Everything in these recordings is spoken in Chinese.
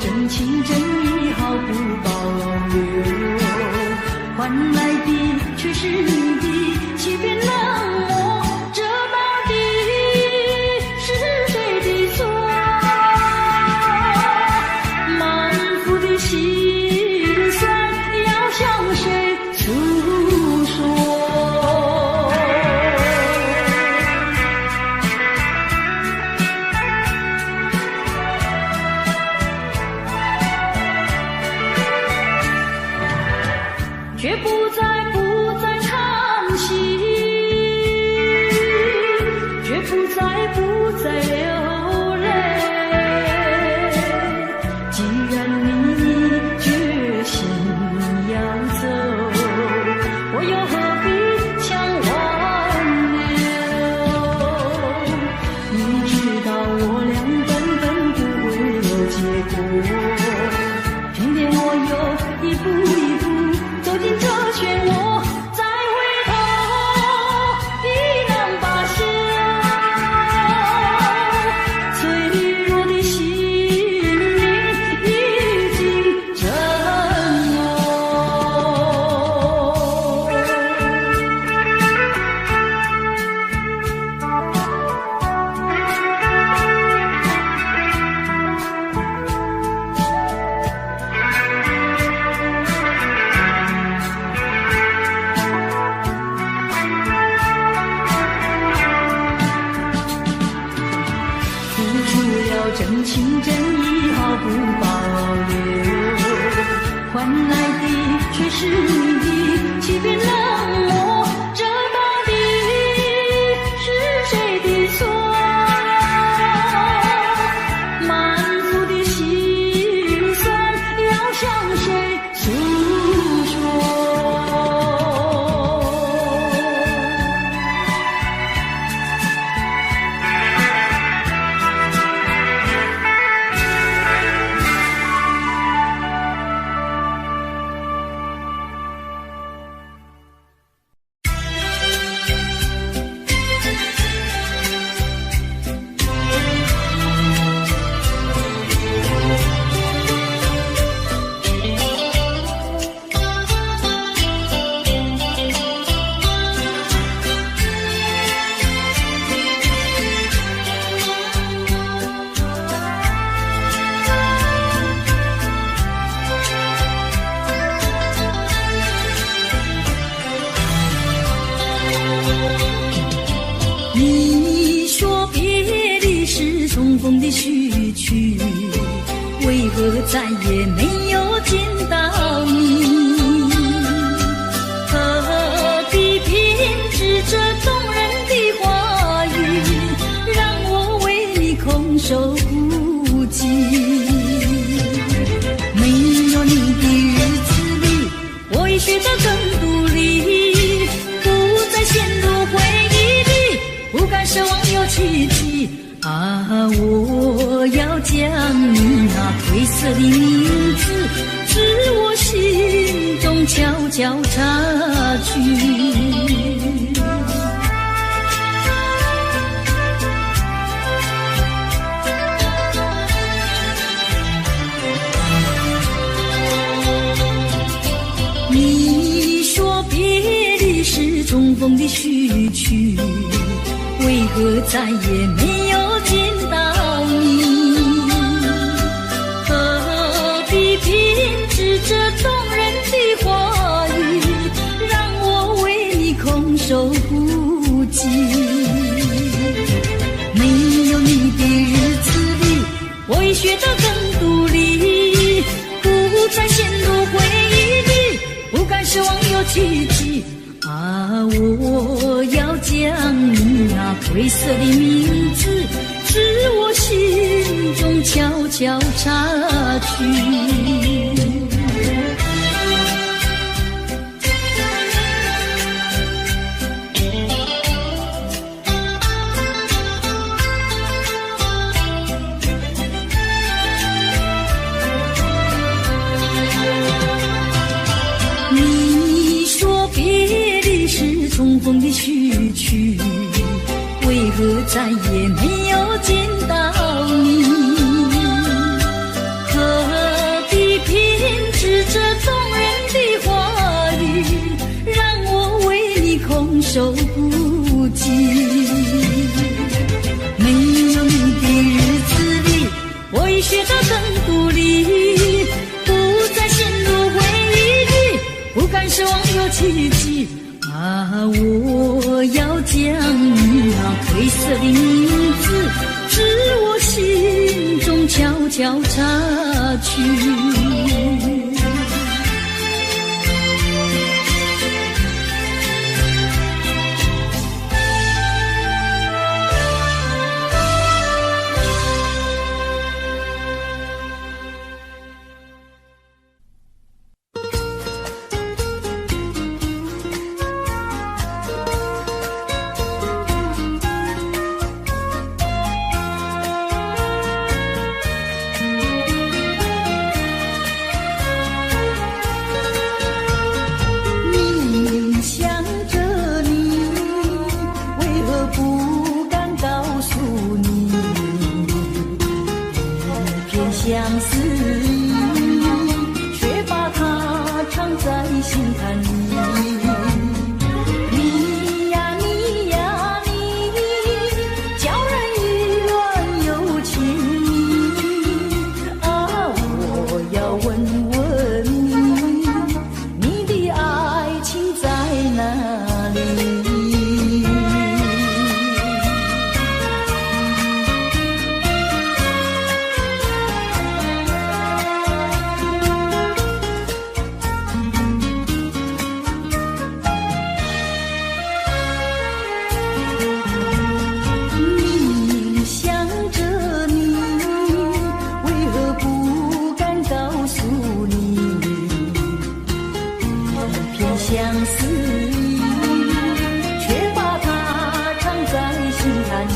真情真意毫不保留，换来的却是你的欺骗冷漠，这到底是谁的错？满腹的心酸要向谁诉说？却不再叹息，却不再流泪。既然你决心要走，我又何必强挽留？你知道我俩根本不会有结果，偏偏我又一步一步走进这漩涡，再回头已难罢休。脆弱的心灵已经震落。真情真意毫不保留，换来的却是你的欺骗冷漠，这到底是谁的错？满腹的心酸要向谁诉说？你说别离是重逢的序曲，为何再也没有见到你？何必偏执这动人的话语，让我为你空守孤寂？没有你的日子里，我已学得更独立，不再陷入回忆里，不敢奢望有奇迹啊！我要将你那褪色的名字，自我心中悄悄擦去。你说别离是重逢的序曲，为何再也没有见到你？何必偏执这动人的话语，让我为你空守孤寂？没有你的日子里，我已学得更独立，不再陷入回忆里，不敢奢望有奇迹啊！我要将你那褪色的名字，自我心中悄悄擦去。重逢的序曲，为何再也没有见到你？何奇迹啊！我要将你那褪色的名字，至我心中悄悄擦去。相思意，却把它藏在心坎里。你呀你呀你，叫人意乱又情迷啊！我要问问你，你的爱情在哪里？相思意，却把它藏在心坎里。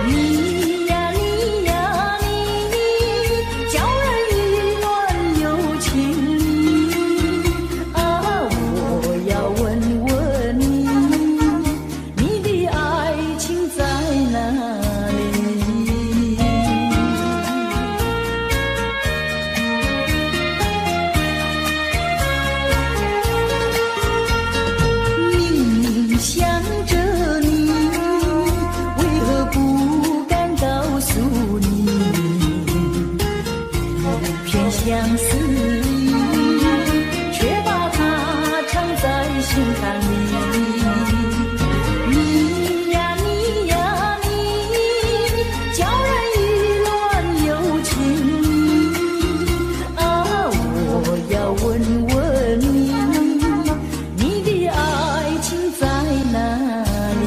你呀你呀你，叫人意乱又情迷啊！我要问问你，你的爱情在哪里？想着你，为何不敢告诉你？片相思意，却把它藏在心坎里。你呀你呀你，叫人意乱又情迷啊！我要问问你，你的爱情在哪里？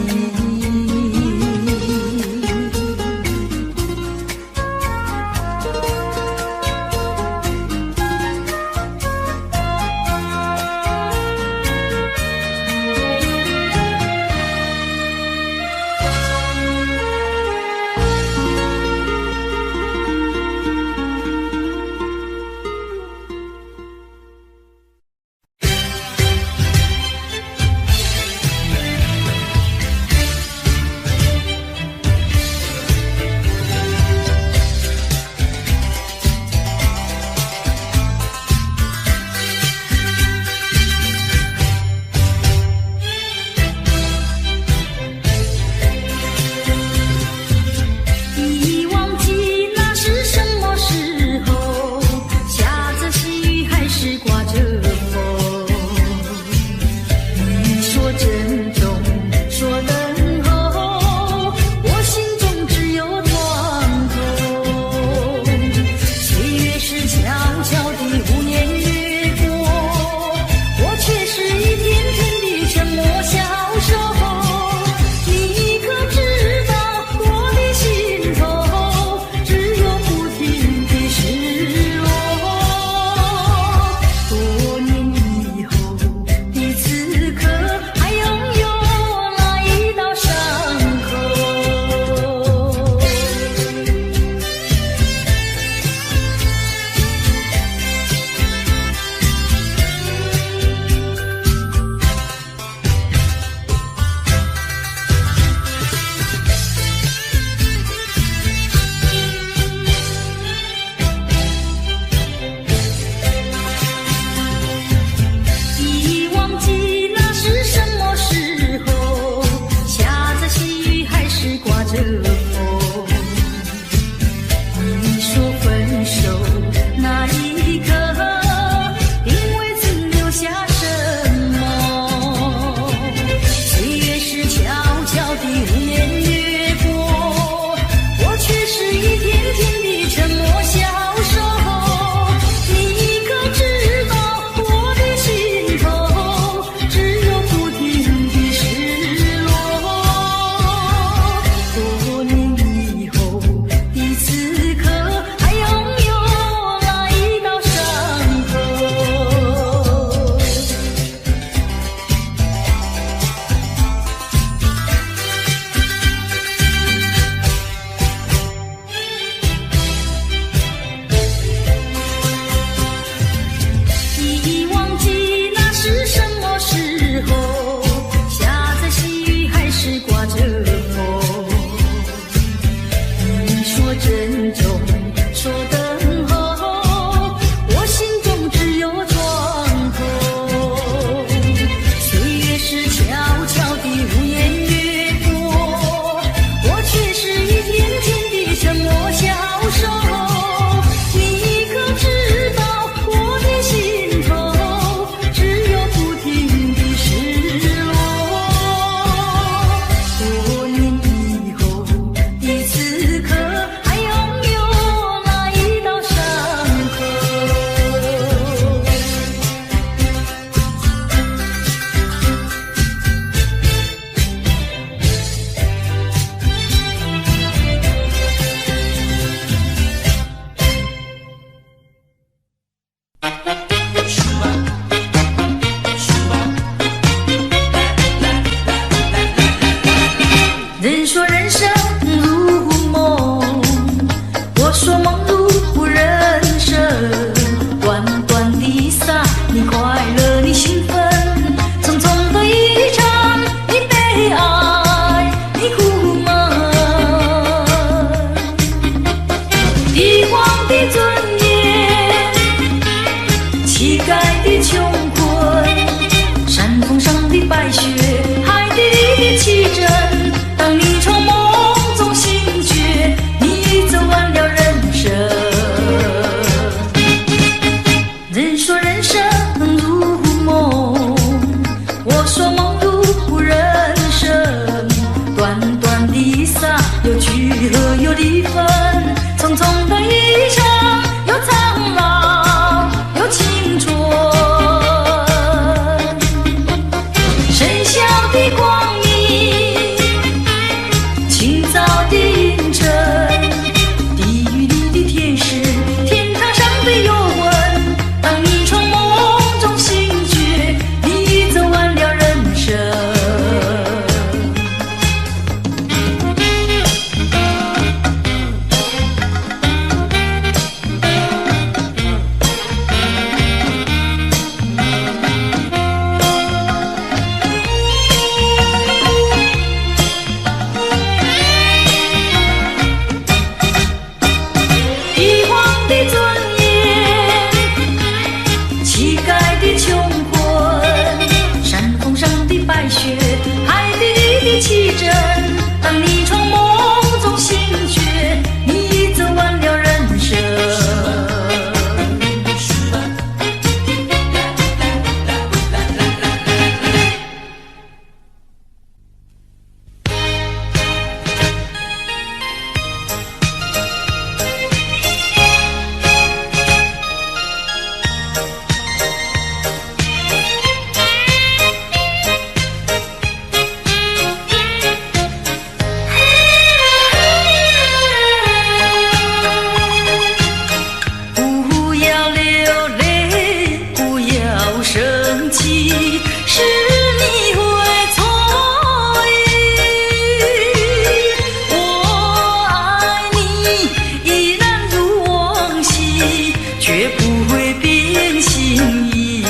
绝不会变心意。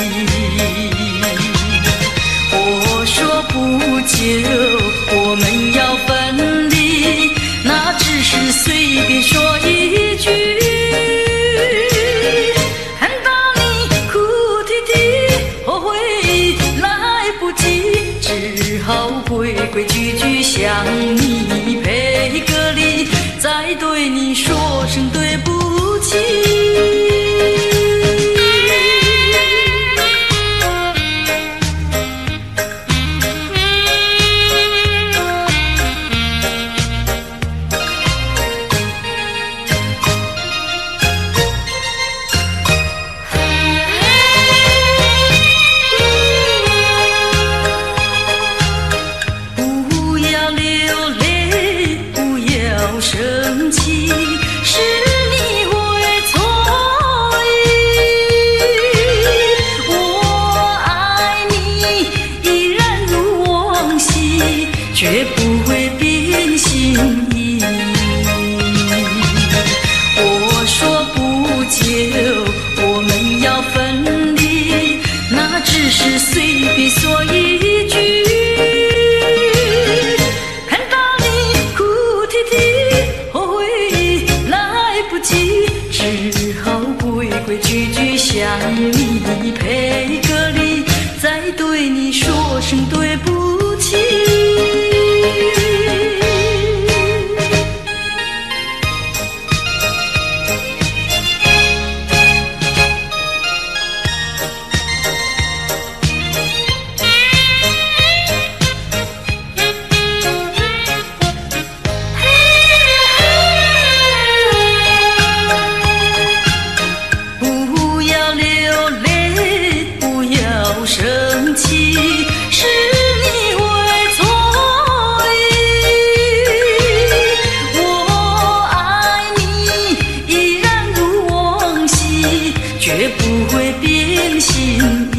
我说不久我们要分离，那只是随便说一句，看到你哭啼啼，后悔来不及，只好规规矩矩向你赔个礼，再对你说声对不起。生气是你会错意，我爱你依然如往昔，绝不会变心意。我说不久我们要分离，那只是随便说一句，只好规规矩矩向你赔个礼，再对你说声对不起。生气是你会错意，我爱你依然如往昔，绝不会变心意。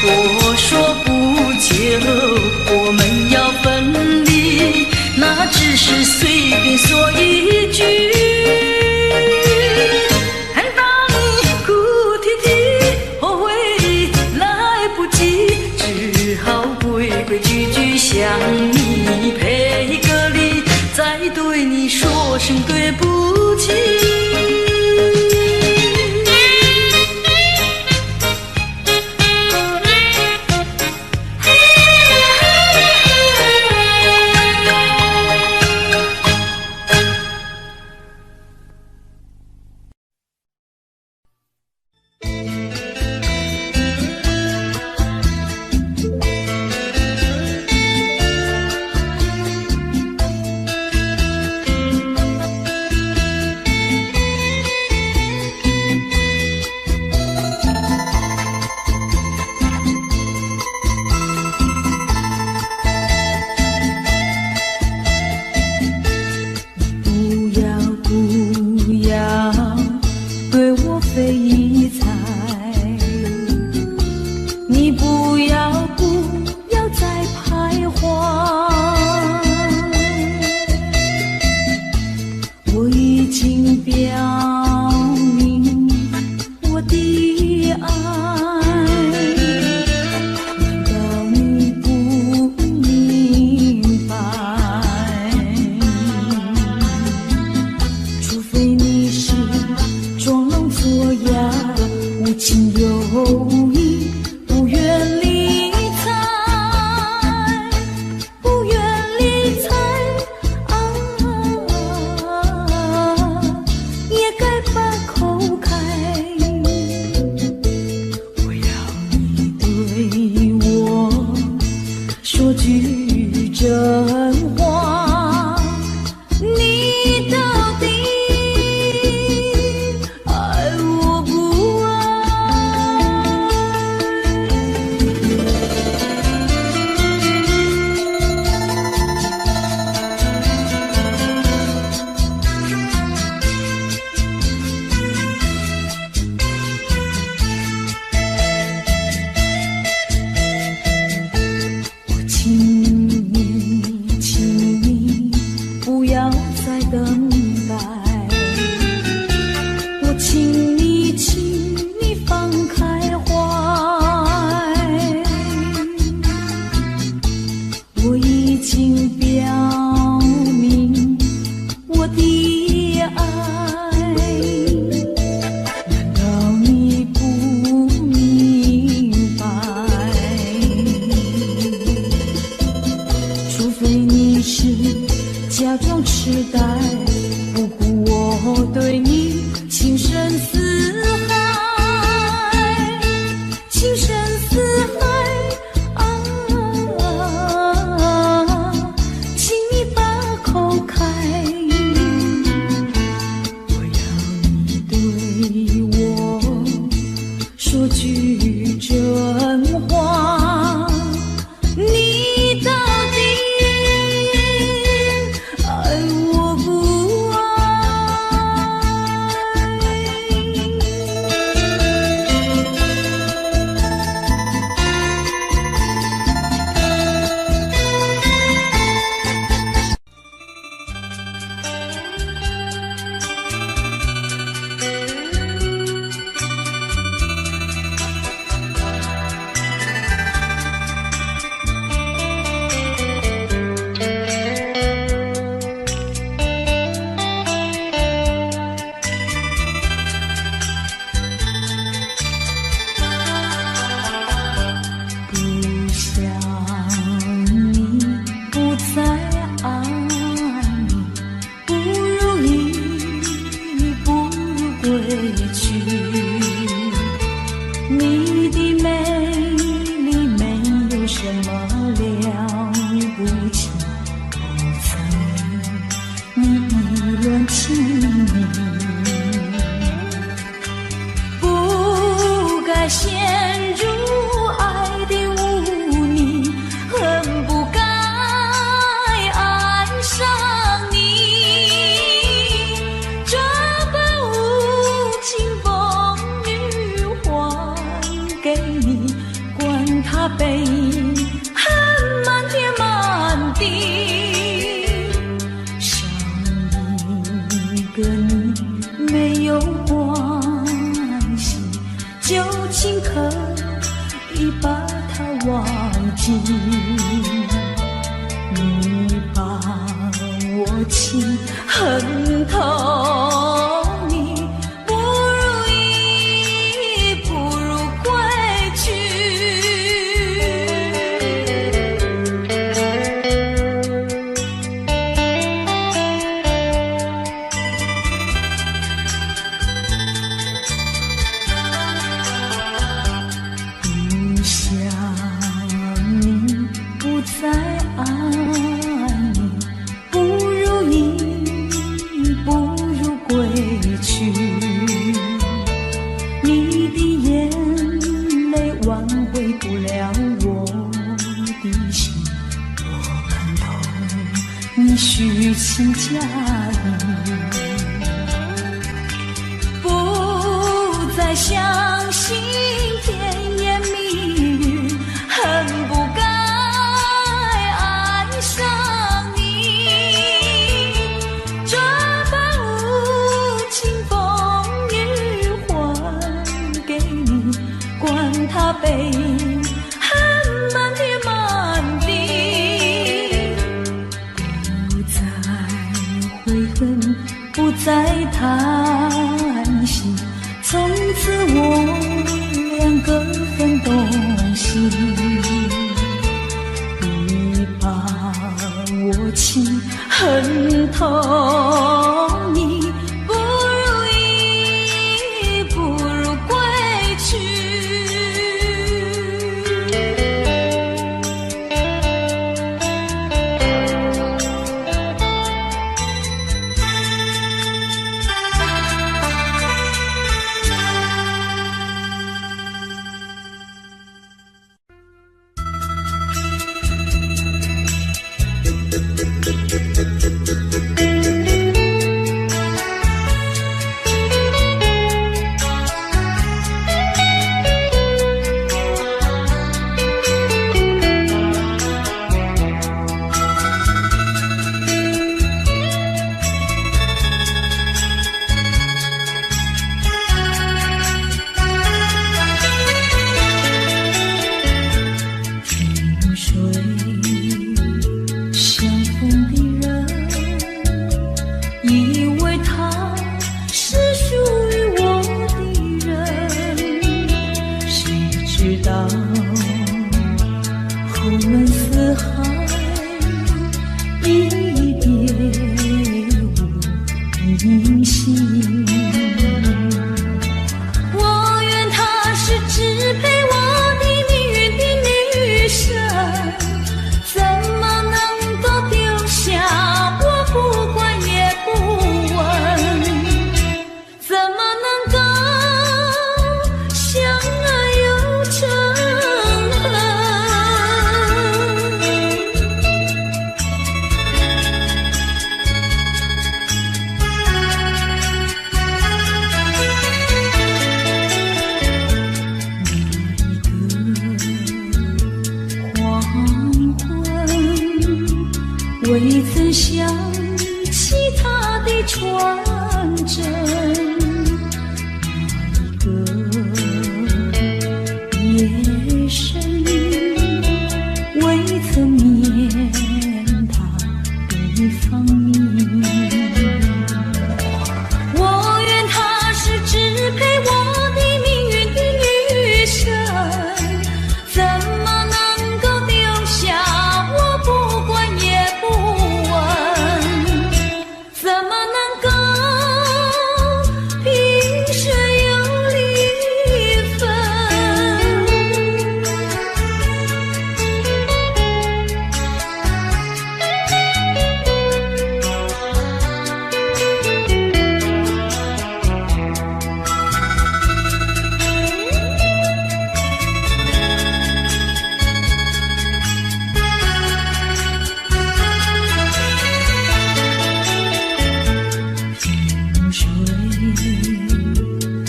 我说不久我们要分离，那只是随便说一句，规规矩矩向你赔个礼，再对你说声对不起。再陷入爱的污泥，恨不该爱上你，这般无情风雨还给你，管他悲恨满天满地，少一个你没有关系，就请可以把它忘记。你把我情恨透，你不如意，不如归去。不想你，不再爱你，不如意，不如归去。你的眼泪挽回不了我的心，我看透你虚情假意，不再相信甜言蜜语，恨不该爱上你，这般无情风雨还给你，管他悲恨满天满地，不再悔恨，不再叹息，从此我两个分东西。你把我情恨透，你不如意，不如归去。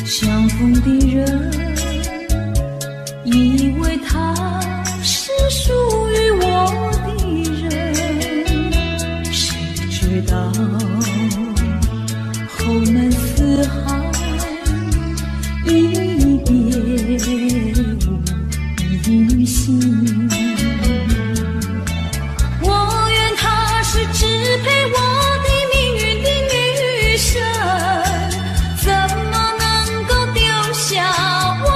相逢的人，以为他是属于我的人，谁知道后门四海，一别无音信。我愿他是支配我的命运的女神，怎么能够丢下我？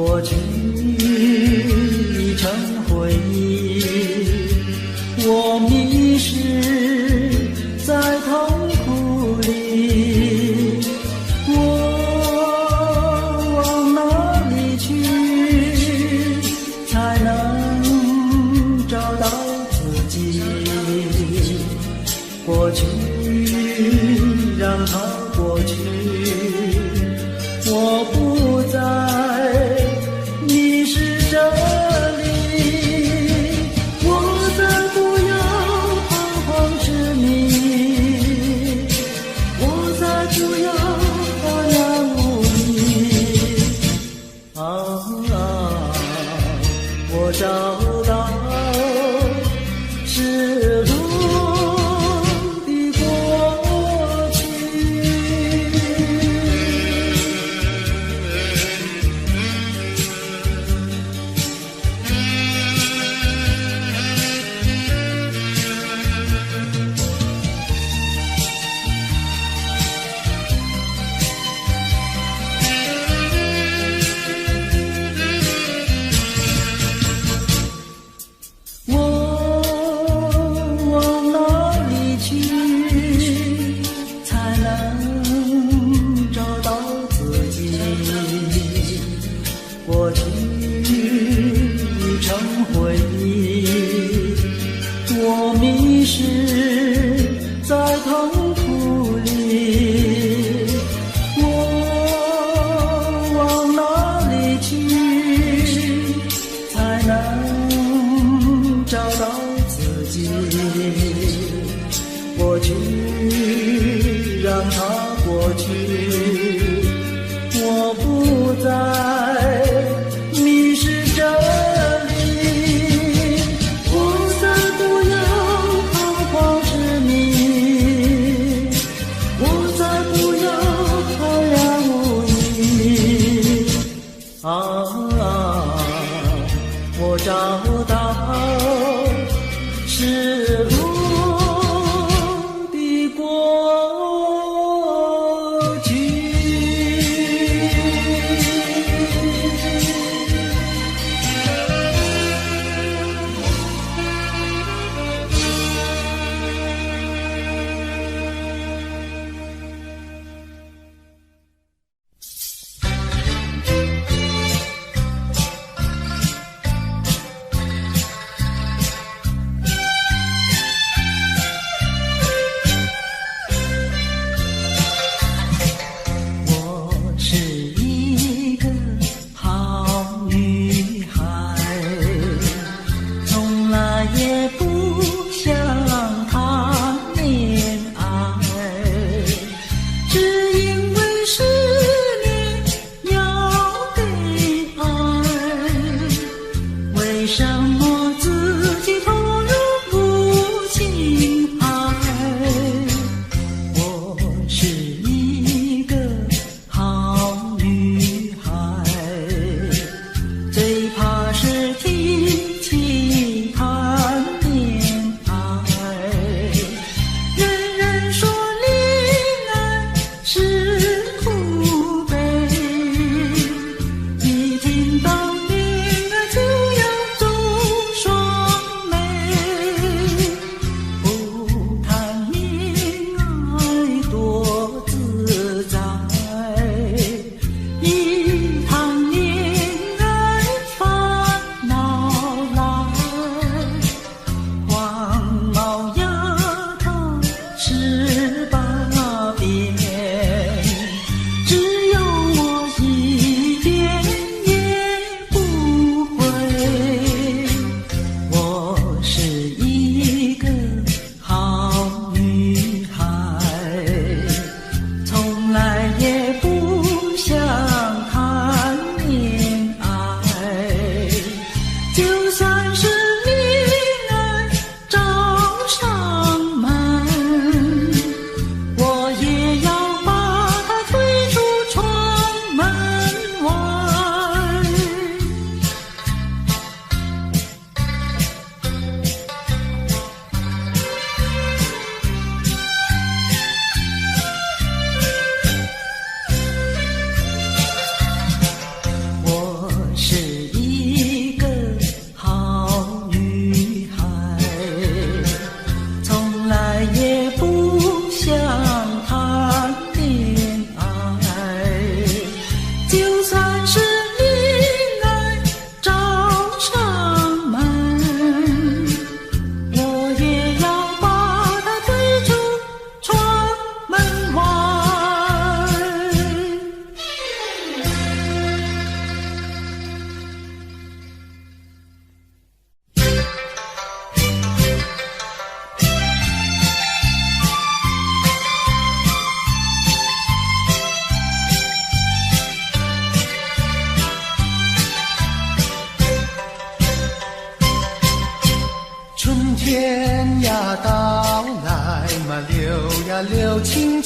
过去已成回忆，我迷失在痛苦里，我往哪里去才能找到自己？过去让它过去，我不再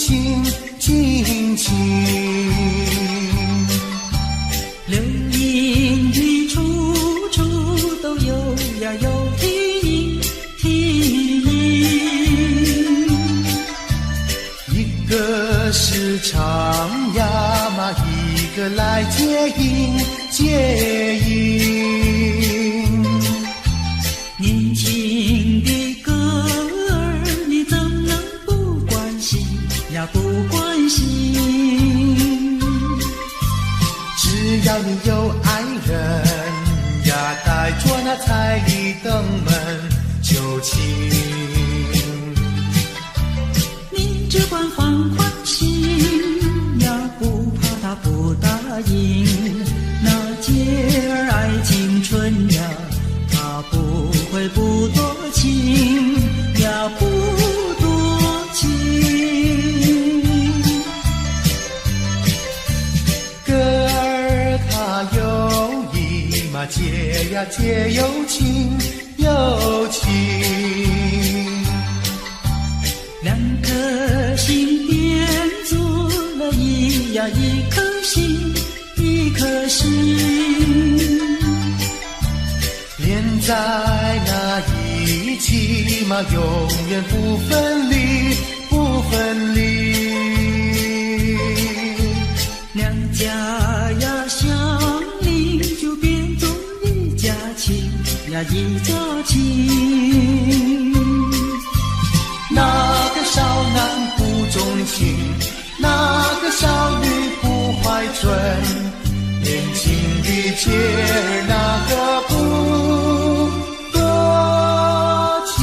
情，尽情。流萤的处处都有呀有啼音，一个是唱呀嘛，一个来接应接应。年轻的歌儿，你怎能不关心呀不关心？只要你有爱人呀，带着那彩礼登门求亲。你只管放宽心呀，不怕他不答应。那姐儿爱青春呀，他不会不多情呀，不多情。歌儿它有意嘛，结呀结有情有情。两颗心变做了一颗心，一颗心。连在那一起嘛，永远不分离，不分离。两家呀相邻，就变作一家亲呀，一家亲。那个少男不钟情，那个少女不怀春，年轻的姐儿那个不多情。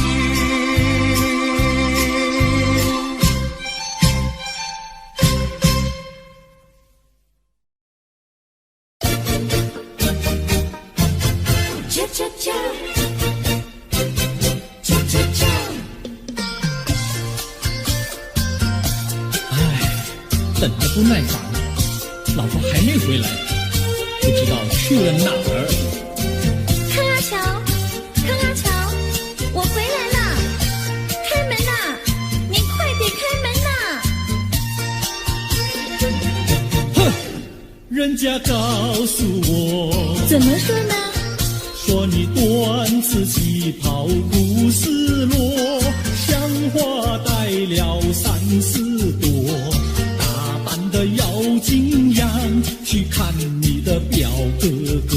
恰恰恰，恰恰恰。等得不耐烦了，老婆还没回来，不知道去了哪儿。康阿乔，康阿乔，我回来了，开门呐！你快点开门呐！哼，人家告诉我，怎么说呢？说你短次旗袍不丝落，像花戴了3、4朵。的妖精样去看你的表哥哥，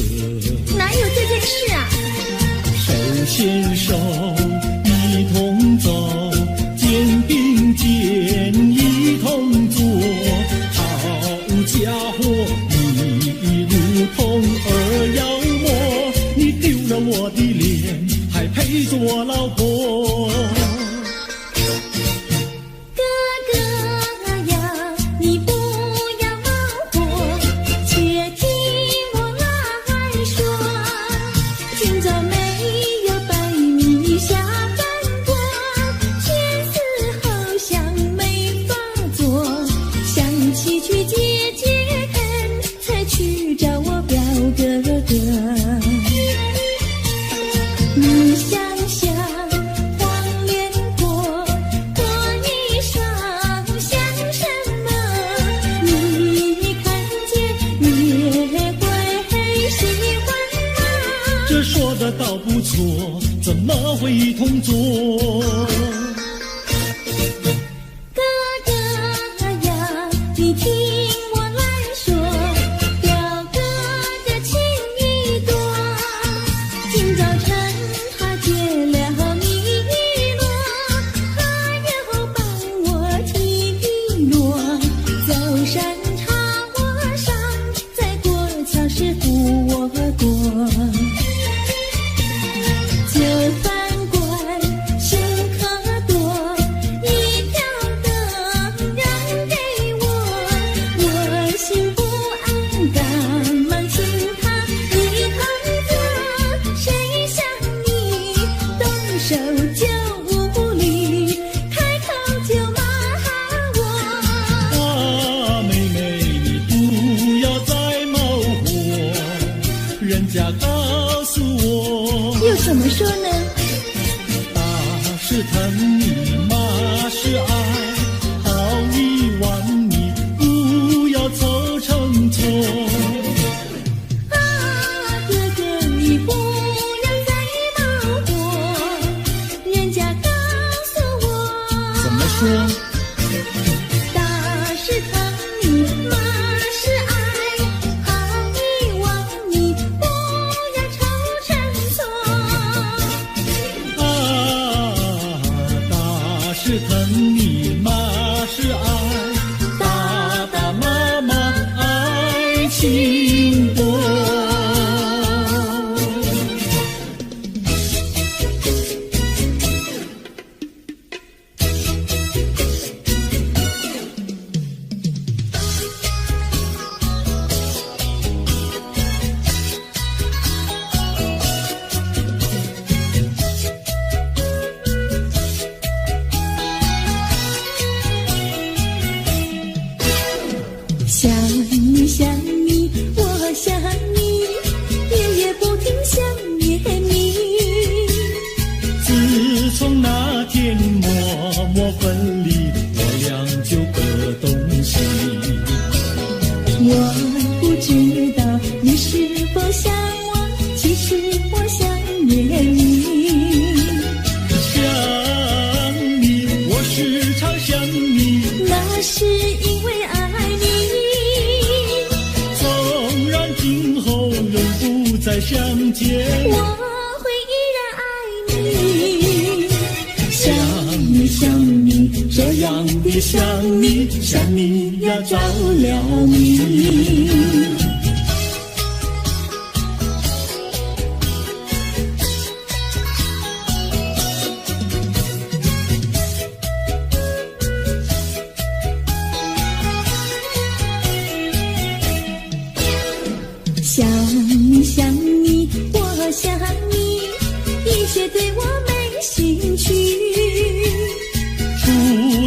哪有这件事啊？手牵手一同走，肩并肩一同坐，好家伙，你如同儿妖魔，你丢了我的脸，还配做我老婆？你想想黄连果，果衣裳像什么？你看见也会喜欢吗？这说的倒不错，怎么会一同做？哥哥呀，你听我来说，表哥的情意多，今早晨他接了你一诺，他又帮我提一摞，走山茶我上，再过桥是扶我过。就饭馆请客多，一条灯让给我，我心不安，赶忙请他一同坐。谁想你动手就无理，开口就骂我。啊，妹妹，你不要再冒火，人家告心多。想你想你，我想你，夜夜不停想念你。自从那天默默分离，我俩就各东西。我不知道你是否想我，其实我想念你。想你，我时常想你，那是因为爱你。今后永不再相见，我会依然爱你。想你想你，这样的想你，想你呀着了迷。想你想你，我想你，一切对我没兴趣。除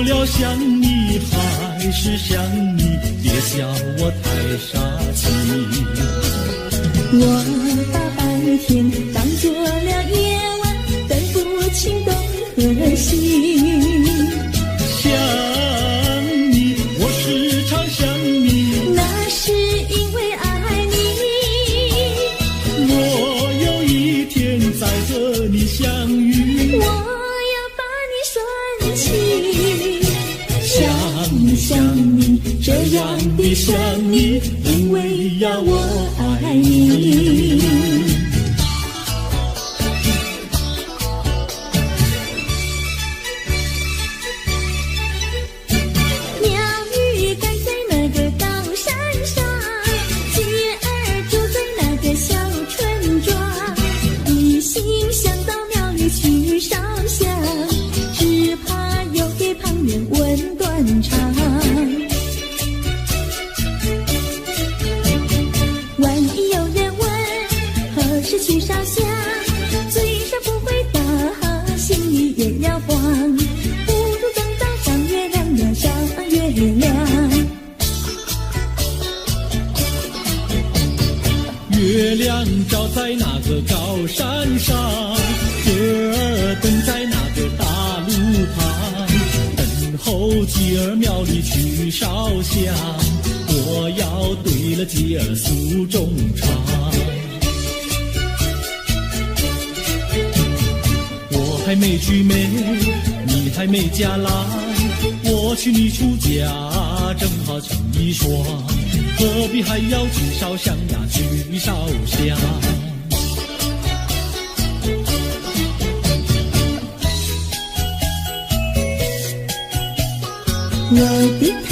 了想你还是想你，别笑我太傻气。我把白天当作了夜晚，分不清东和西。想你，我时常想你，那是因为爱你。我有一天再和你相遇，我要把你拴起。想你想你，这样的想你，因为呀我爱你。鸟语盖在那个高山上，鸡儿住在那个小村庄。一心想到庙里去烧香，只怕又给旁人问断肠。万一有人问何时去烧香，嘴上不回答，心里也要慌。不如等到上月亮呀上月亮。月亮照在那个高山上，girl儿等在那个大路旁，等候鸡儿庙里去烧香，我要对了鸡儿诉衷肠。我还没娶妹，你还没嫁来，我娶你出嫁，正好成一双，何必还要去烧香呀，去烧香。我的他，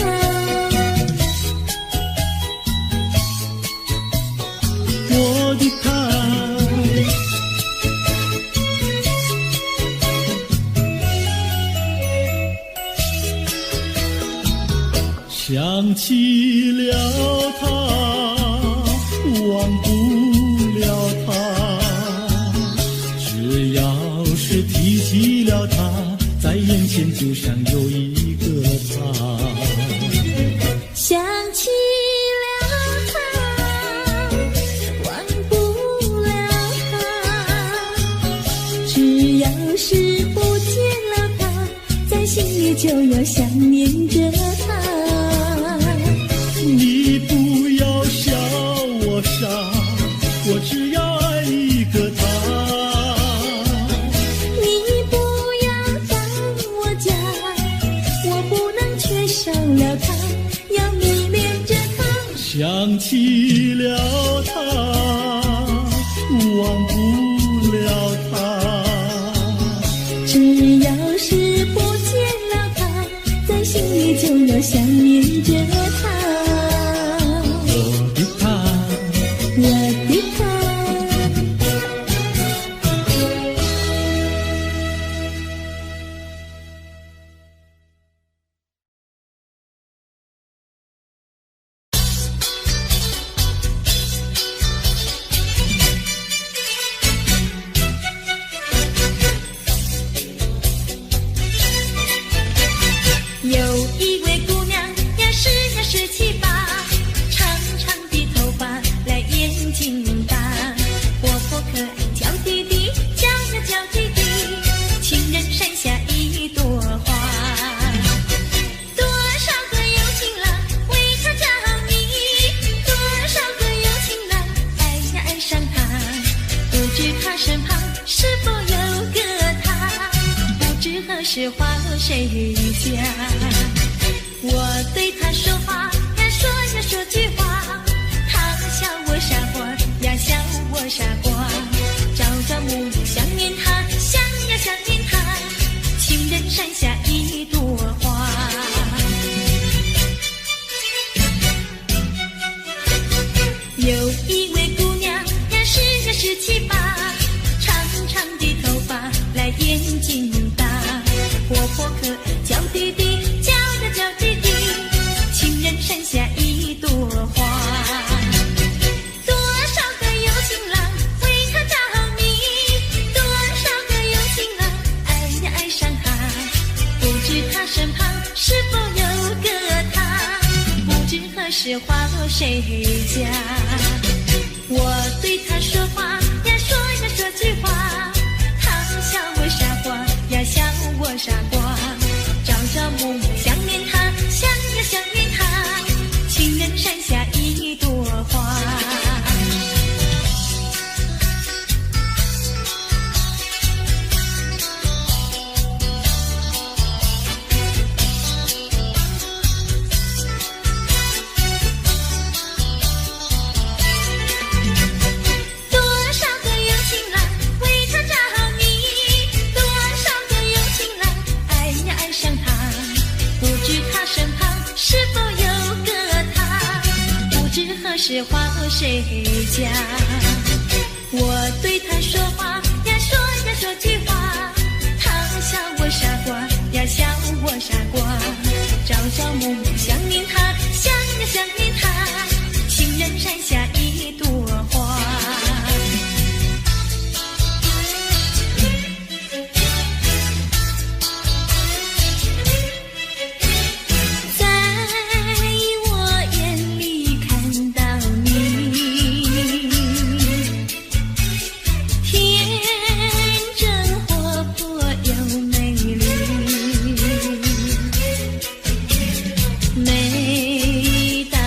我的他，想起了他，忘不了他，只要是提起了他，在眼前就像有一个他。想起了他，忘不了他，只要是不见了他，在心里就要想念着他。你不要笑我傻，我只要爱一个他。你不要当我假，我不能缺少了他，要迷恋着他。想起了他，忘不了他，只要是不见了他，在心里就要想念着他。我的他。是花落谁家？我对他说话呀，说呀说句话，他笑我傻瓜呀，笑我傻瓜。朝朝暮暮想念他，想呀想念他，情人山下一朵花。有一位姑娘呀，17、18，长长的头发，来眼睛大，活泼可爱，娇滴滴，娇呀娇滴滴，情人山下一朵花。多少个有情郎为她着迷，多少个有情郎爱呀爱上她，不知她身旁是否有个他，不知何时花落谁家。我对他说话呀，说呀说句话，他笑我傻瓜呀，笑我傻瓜。朝朝暮暮想念他，想呀想念他，情人山下一朵花。是花落谁家？我对他说话呀，说呀说句话，他笑我傻瓜呀，笑我傻瓜。朝朝暮暮想念他，想呀想念他，情人山下一朵花。每当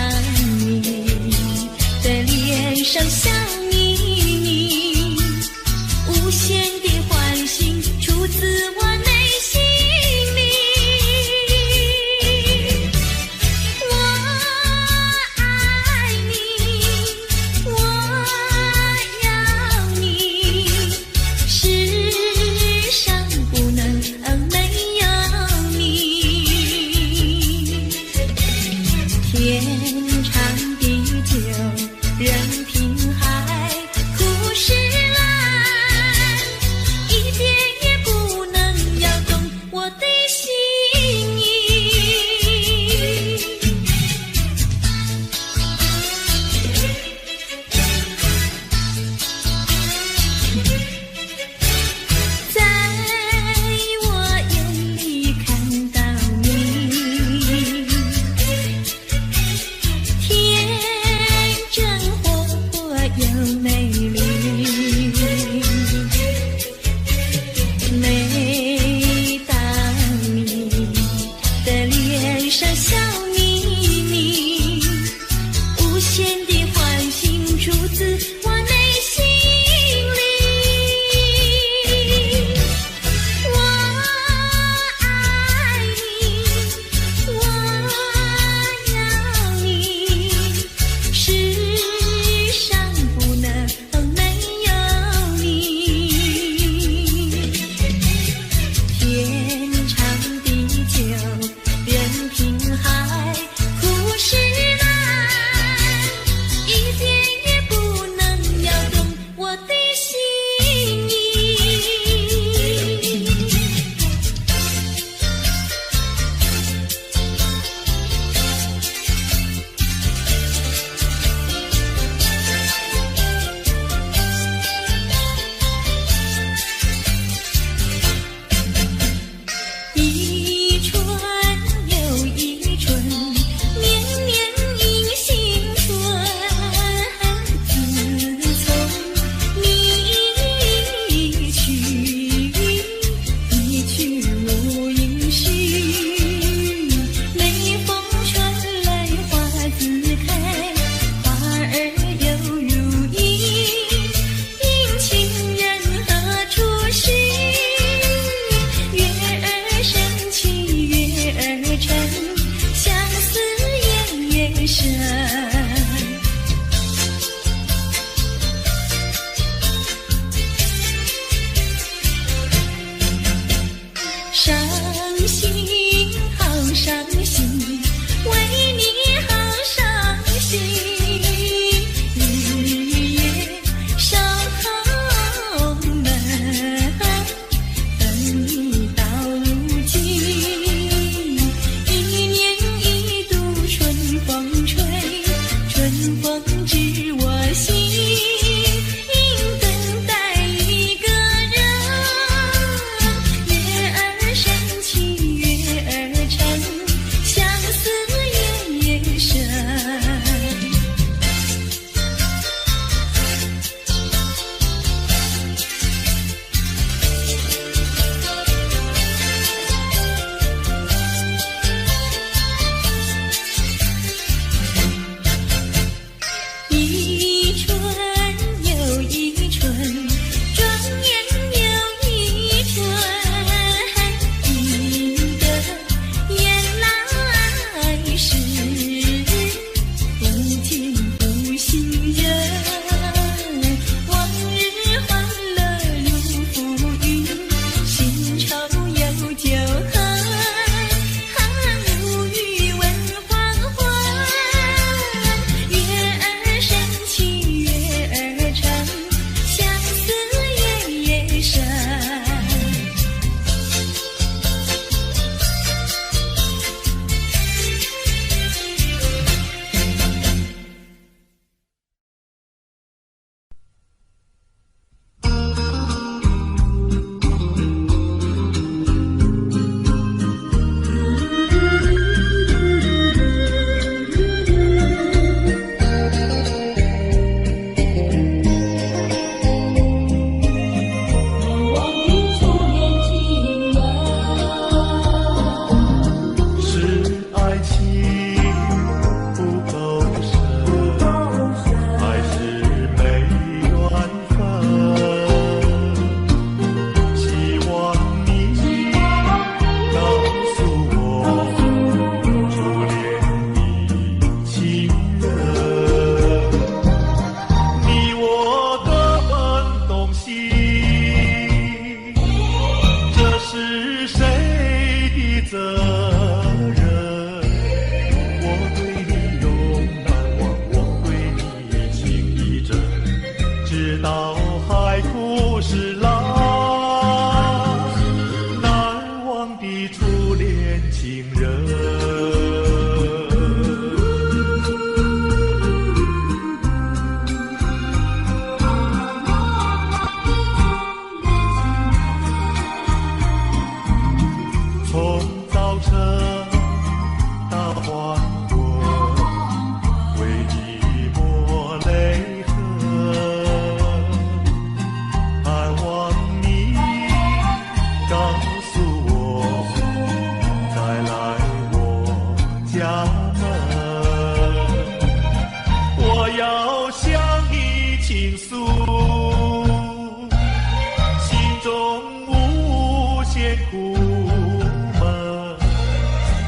倾诉，心中无限苦闷。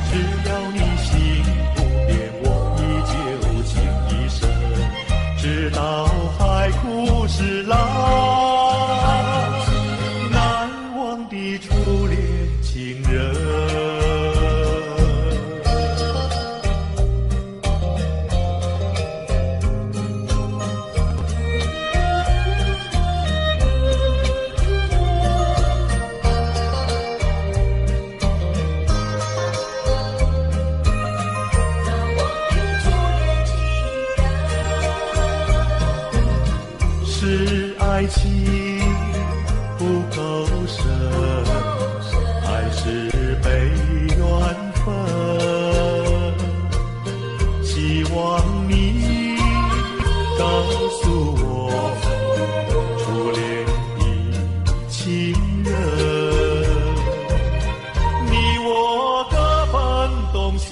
只要你心不变，我依旧情一生，直到海枯石烂。难忘的初恋情人。是爱情不够深，还是被缘分？希望你告诉我，初恋的情人，你我各分东西，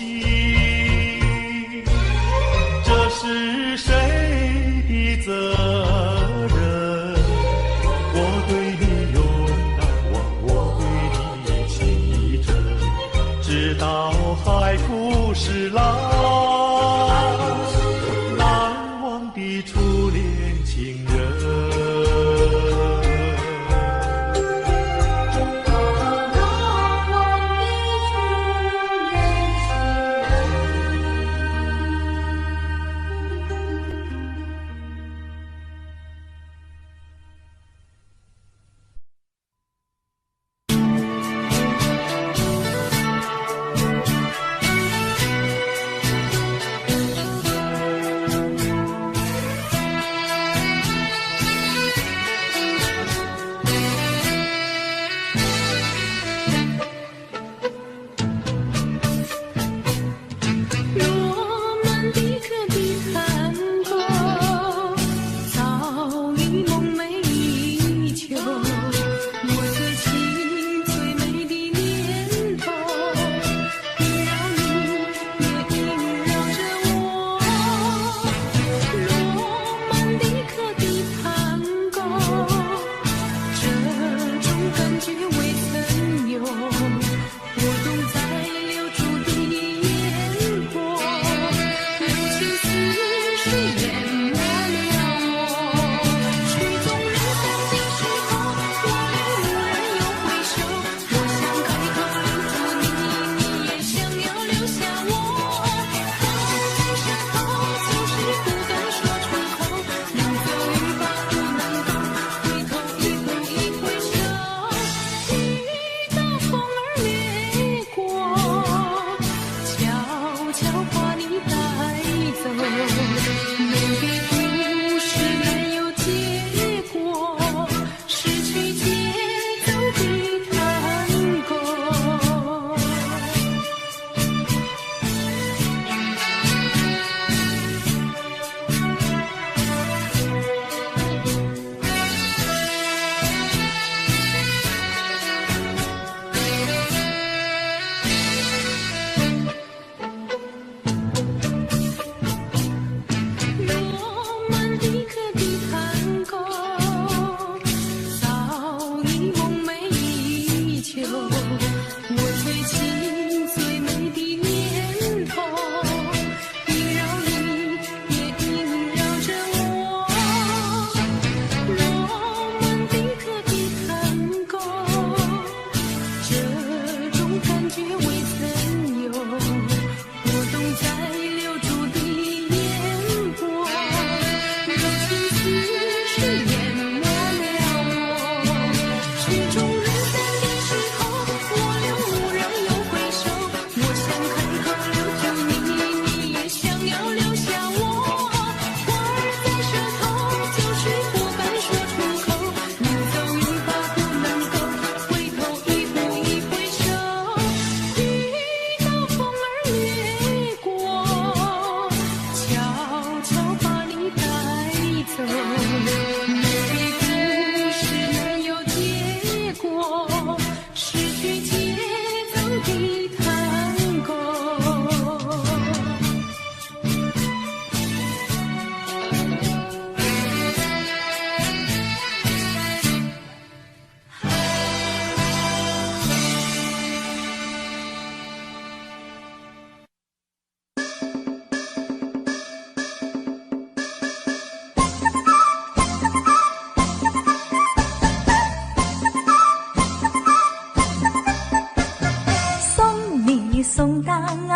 这是谁的责任？我对你永难忘，我对你情意真，直到海枯石烂。难忘的初恋情人。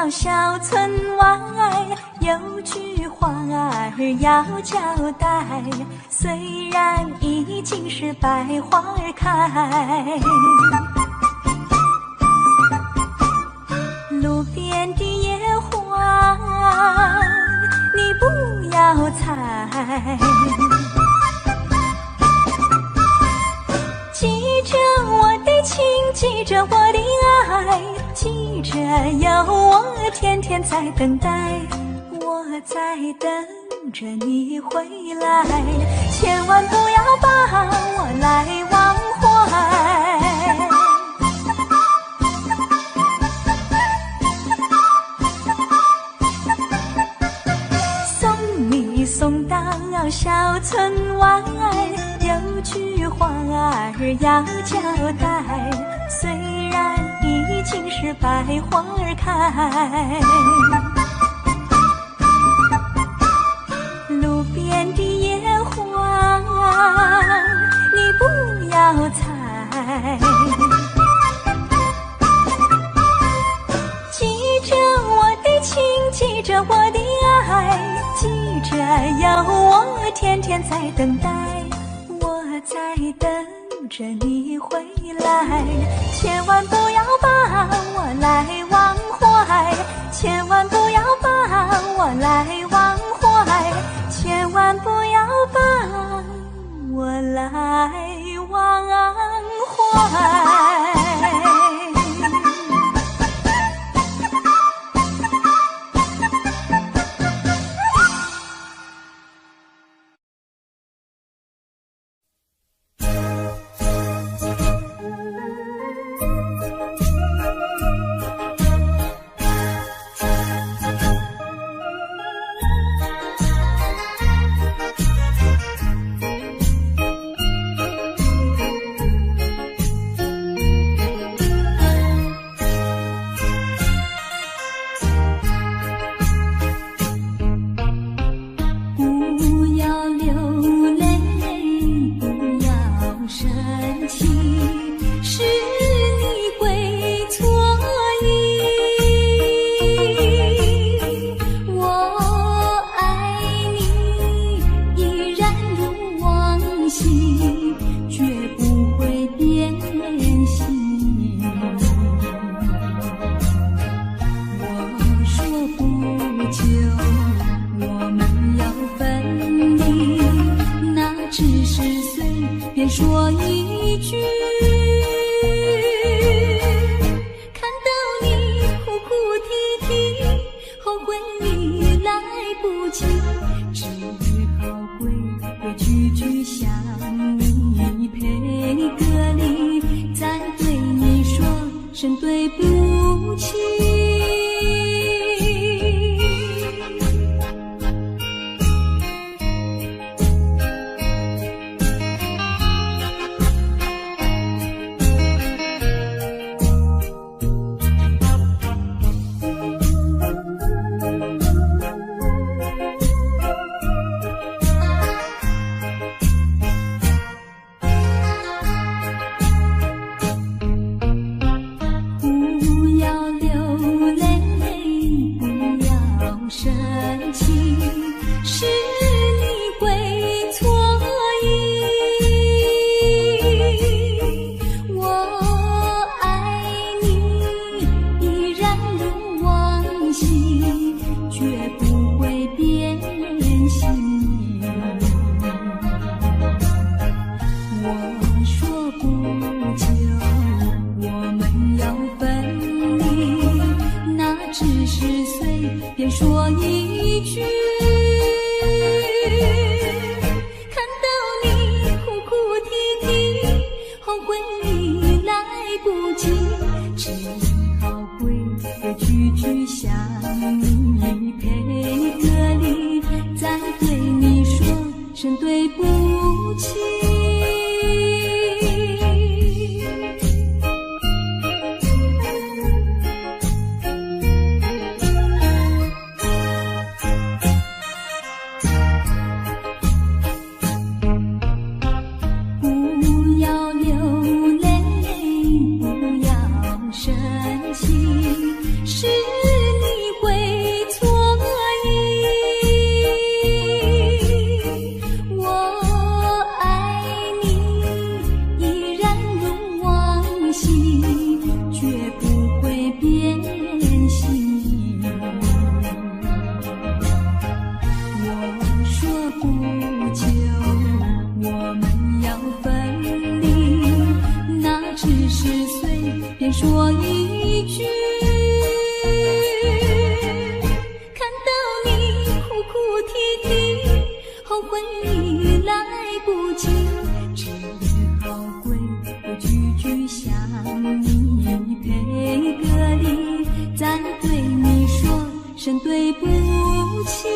小村外有句话儿要交代，虽然已经是百花儿开，路边的野花你不要采，记着我的情，记着我的爱，记着有我天天在等待，我在等着你回来，千万不要把我来忘怀。送你送到小村外，有句话儿要交代，虽然已经是百花儿开，路边的野花你不要采，记着我的情，记着我的爱，记着有我天天在等待，我在等着你回来，千万不要把我来忘怀，千万不要把我来忘怀，千万不要把我来忘怀。说一句，看到你哭哭啼啼，后悔已来不及，只好规规矩矩向你赔个礼，再对你说声对不起。说一句，看到你哭哭啼啼，后悔已来不及，只好规规矩矩向你赔个礼，再对你说声对不起。是回忆来不及，只好归个句句想你，配个礼，再对你说声对不起。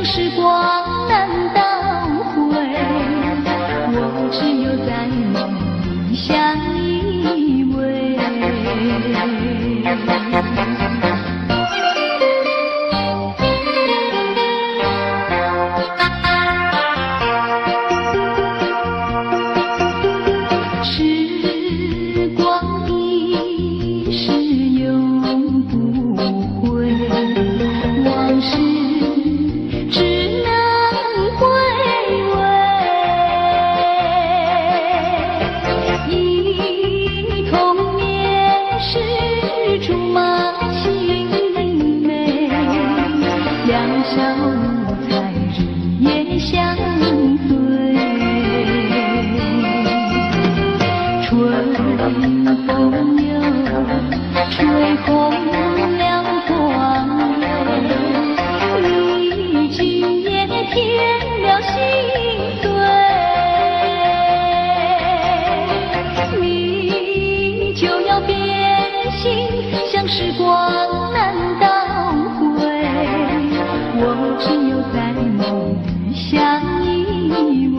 时光难倒回，我只有在梦里相依偎。时光难倒回，我只有在梦里相依偎。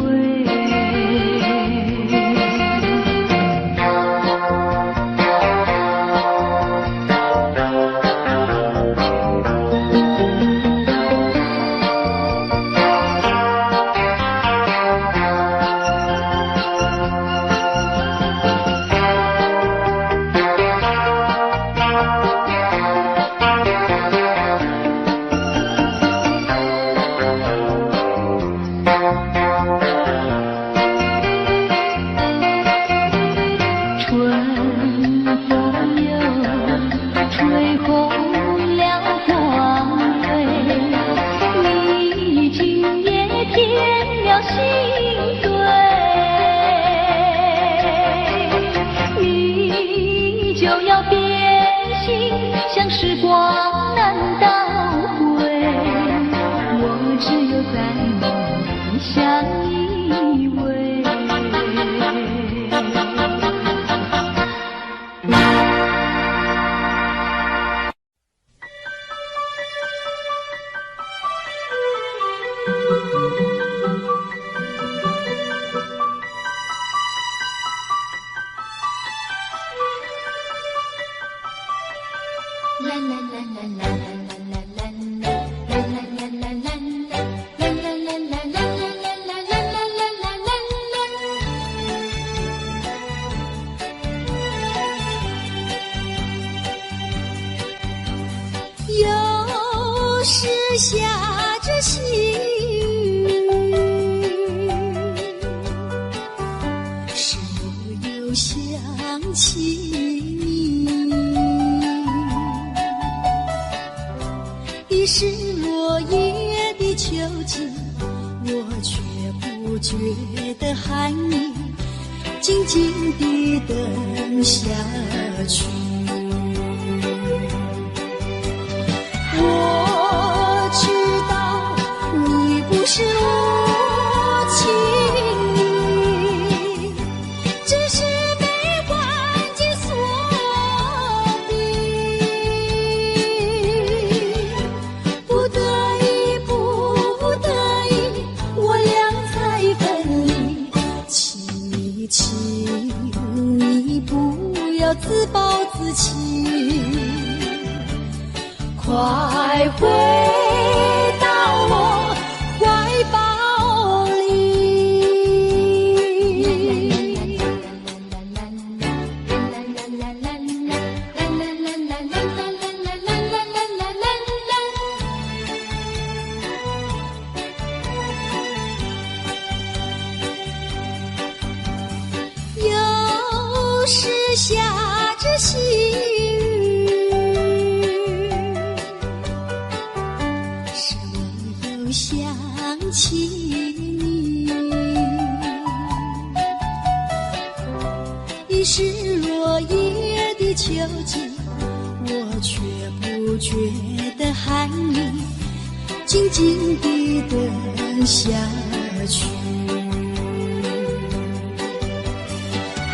时光难倒回，我只有在梦里相依偎。有时下着细雨，是我又想起你，已是落叶的秋景，我却不觉得寒意，静静地等下去。我知道你不是无情意，只是被环境所逼，不得已，不得已，我俩才分离。请你，请你不要自暴自弃，快回到我怀抱里。有时下着细想起你，已是落叶的秋景，我却不觉得寒意，静静地等下去。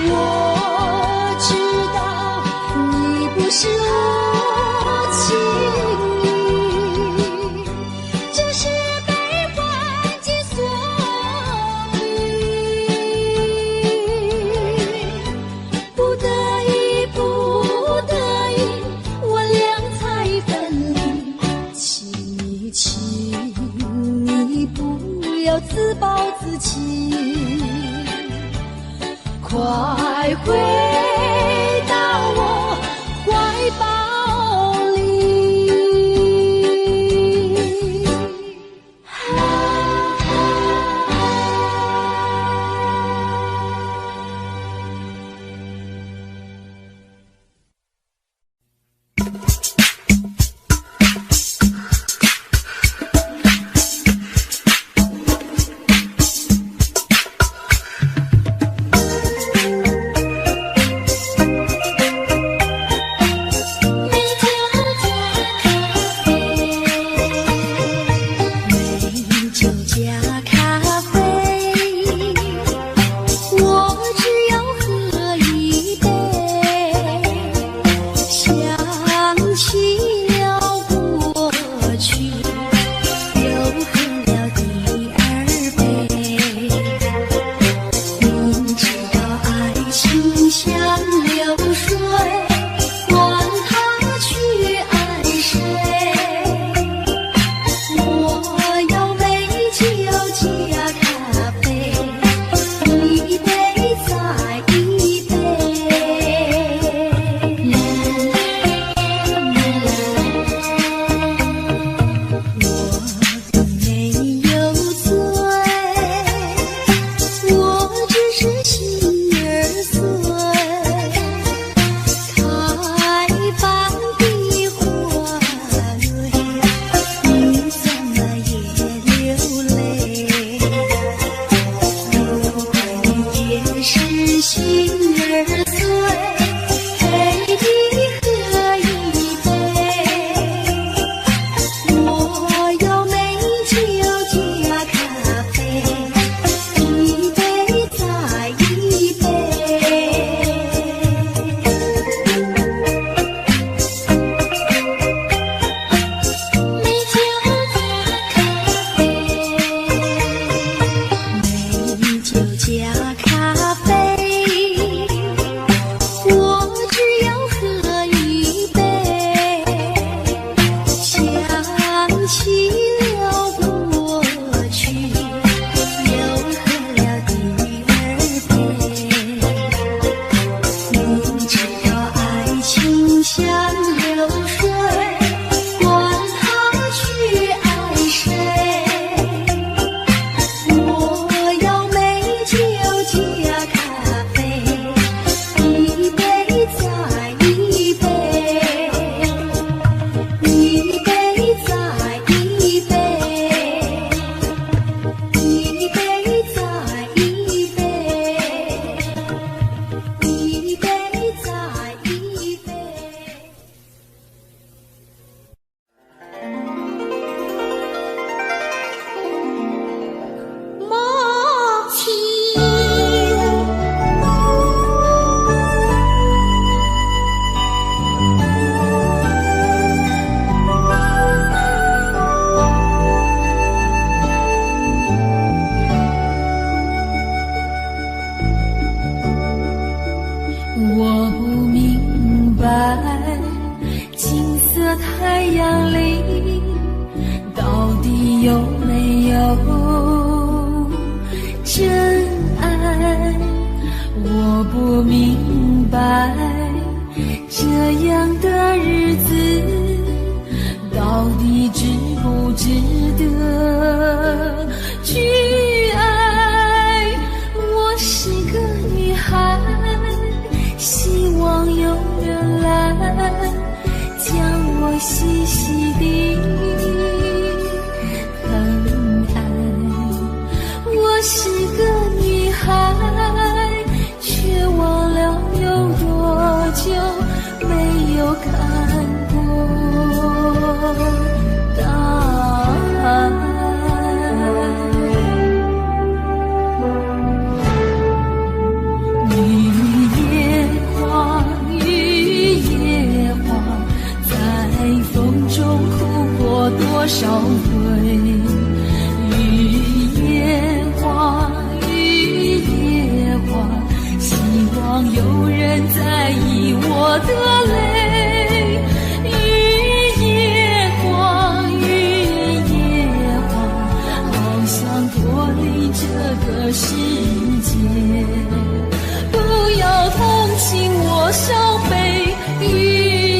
我知道你不是无情意，只是自暴自太阳里，到底有没有真爱？我不明白，这样的日子到底值不值得去爱？我是个女孩，希望有人来将我细细地疼爱。我是个女孩，却忘了有多久没有看过大海。雨夜花，雨夜花，在风中哭过多少回？雨夜花，雨夜花，希望有人在意我的泪。雨夜花，雨夜花，好想脱离这个世界。不要同情我伤悲，雨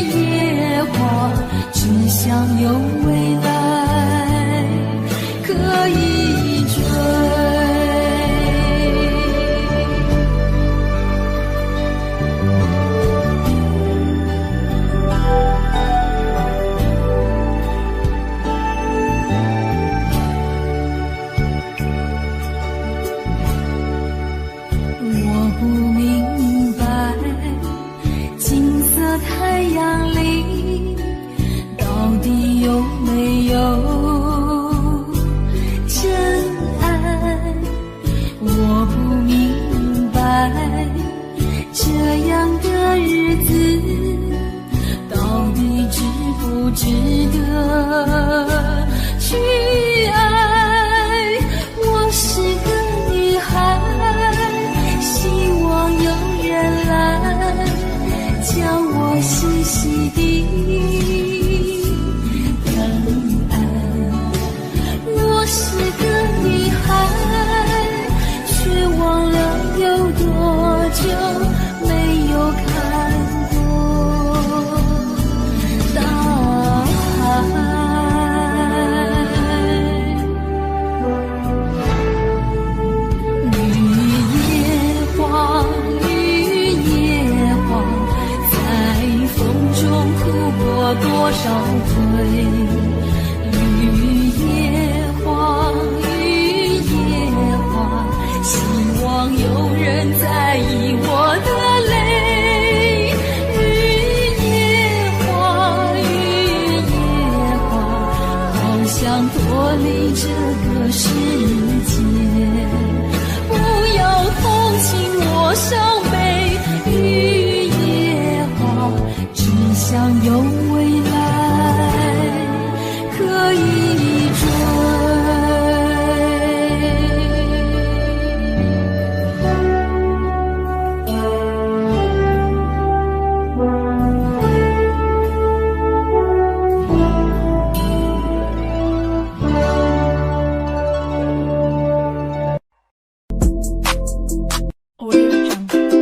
夜花，只想有未来可以追。我不明白，金色太阳里到底有没有真爱？我不明白，这样的日子到底值不值得去爱？我是个女孩，希望有人来将我细细地疼爱。我是个女孩，却忘了有多久没有看过大海。多少回？雨夜花，雨夜花，希望有人在意我的泪。雨夜花，雨夜花，好想脱离这个世界。不要同情我伤悲，雨夜花，只想有未来可以追。Audio Jungle.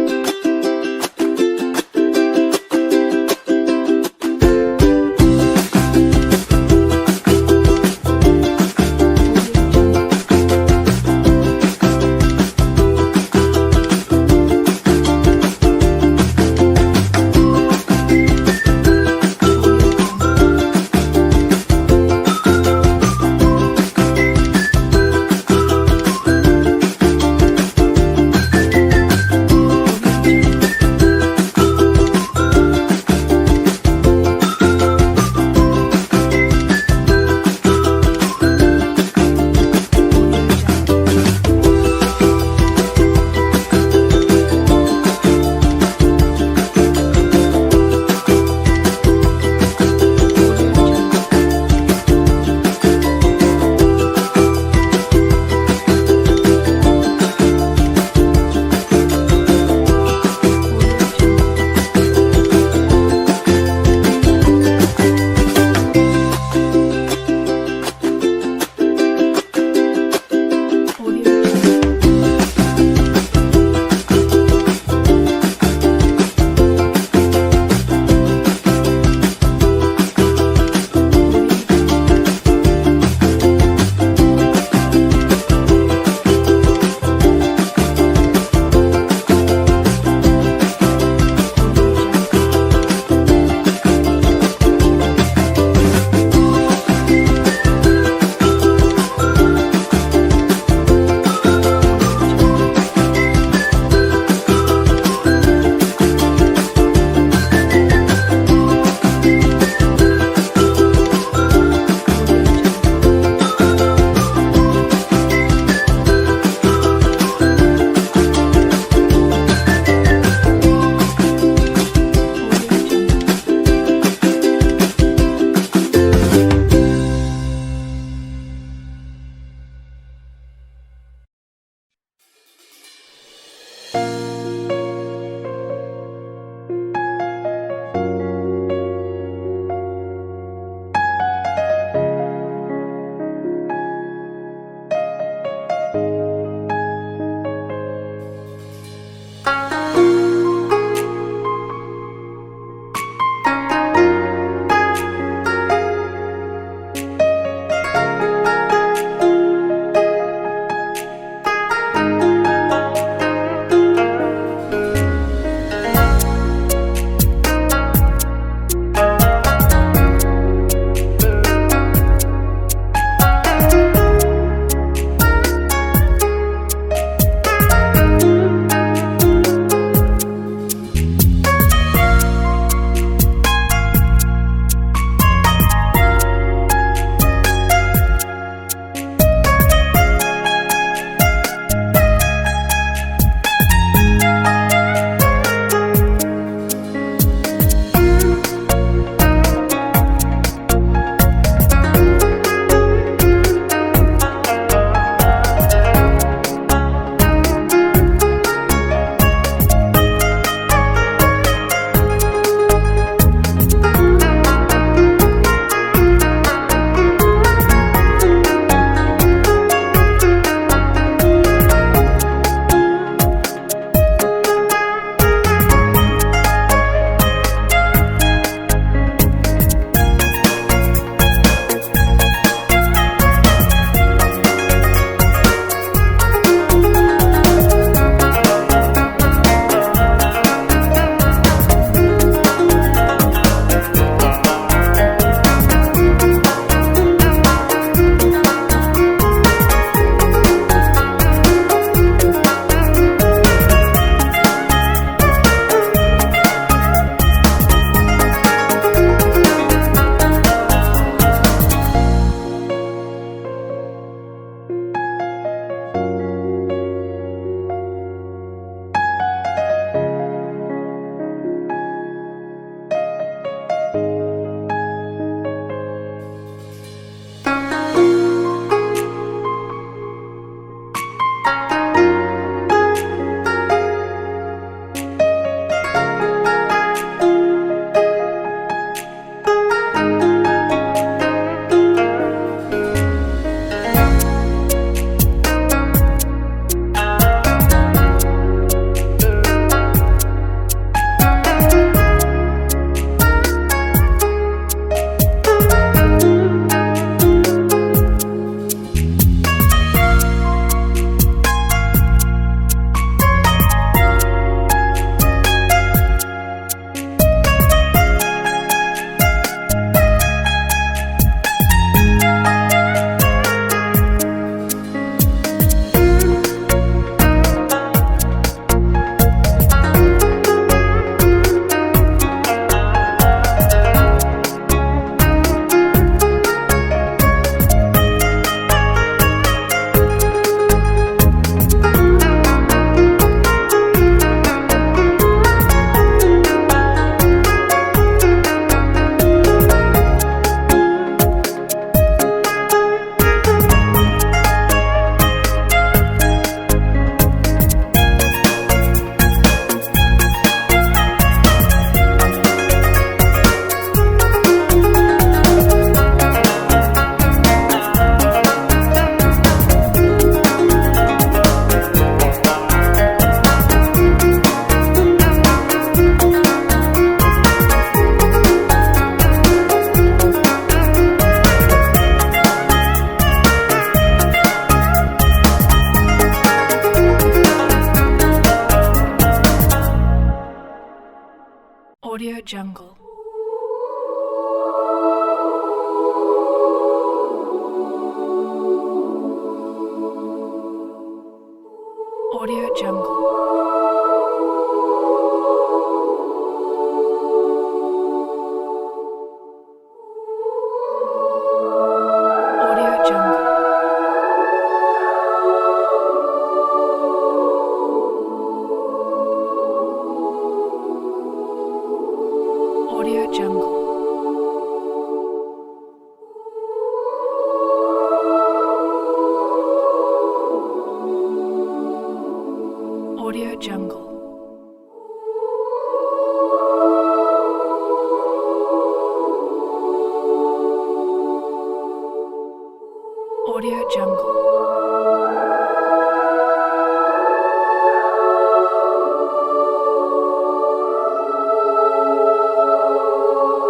Audio Jungle.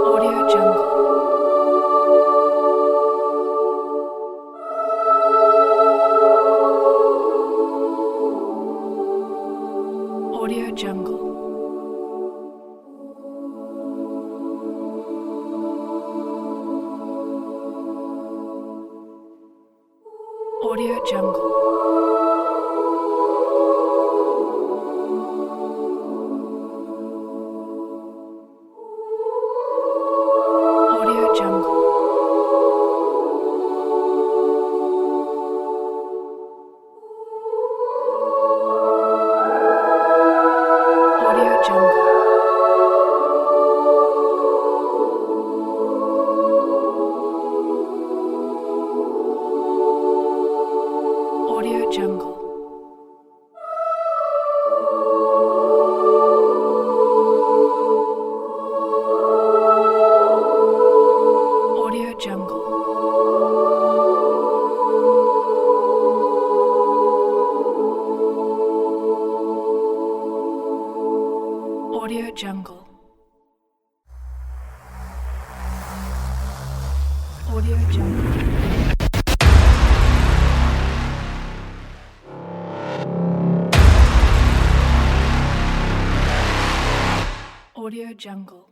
Audio Jungle. Audio Jungle. Audio Jungle. Audio Jungle. Audio Jungle. Audio Jungle. Audio Jungle. Audio Jungle. Audio Jungle. Audio Jungle. Audio Jungle.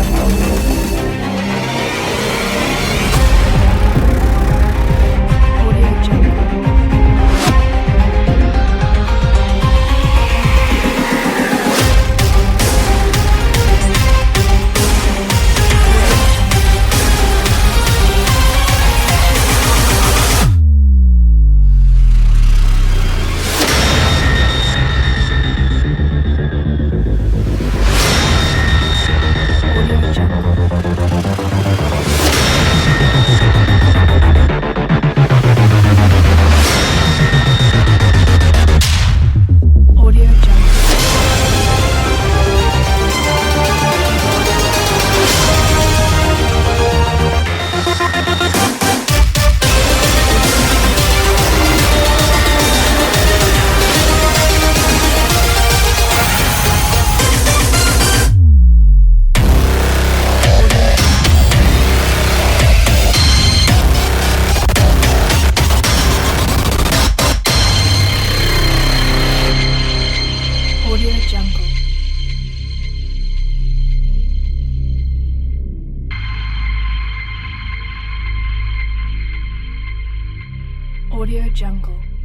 Audio Jungle. Audio Jungle. Audio Jungle. Audio Jungle.